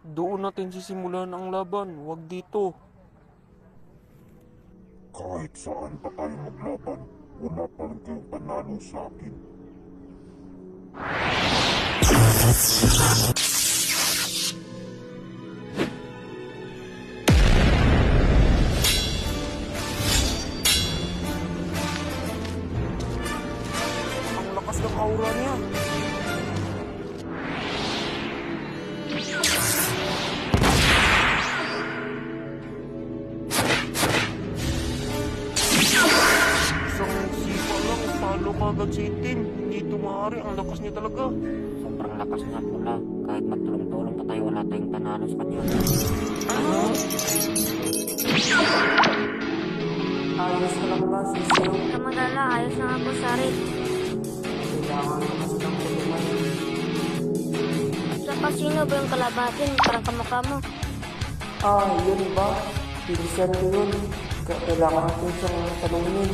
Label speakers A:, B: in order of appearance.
A: Doon natin sisimulan ang laban, wag dito.
B: Kahit saan pa tayo maglaban, wala pa rin kayong panalo sa akin.
A: Ang lakas ng aura niya. Isang sipa lang, talo kagad si Tim. Hindi ito maaari, ang lakas niya talaga.
C: Sobrang lakas nga pula. Kahit magtulong-tulong pa tayo, wala tayong panalo sa kanya.
A: Ano?
D: Ayos ka lang ba, Sisiyo?
E: Huwag ka mag-alala, ayos na ako, Sarit.
D: Kailangan ko kasi ng tulungan.
E: Saka sino ba yung kalabatin? Parang kamukha mo.
D: Yun ba? Pinsan ko yun. Kailangan natin siyang tanungin.